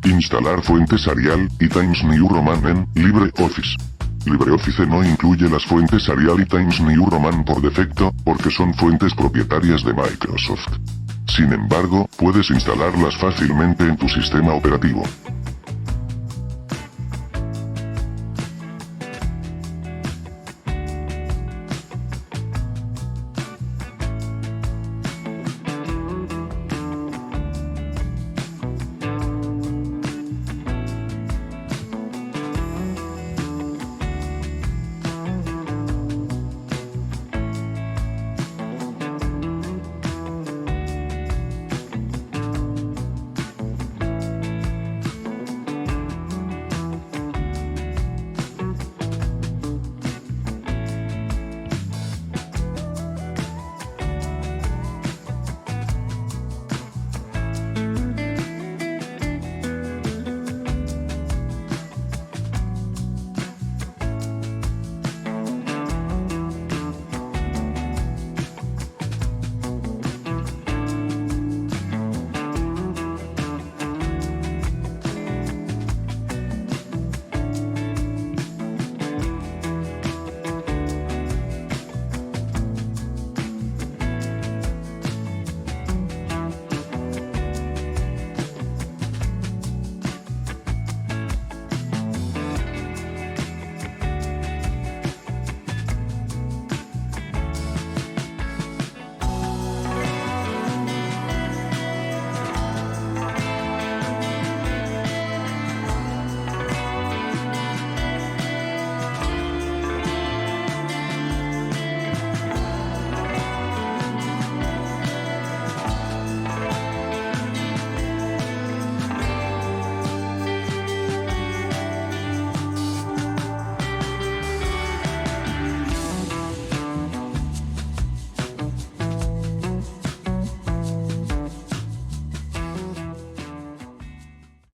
Instalar fuentes Arial y Times New Roman en LibreOffice. LibreOffice no incluye las fuentes Arial y Times New Roman por defecto, porque son fuentes propietarias de Microsoft. Sin embargo, puedes instalarlas fácilmente en tu sistema operativo.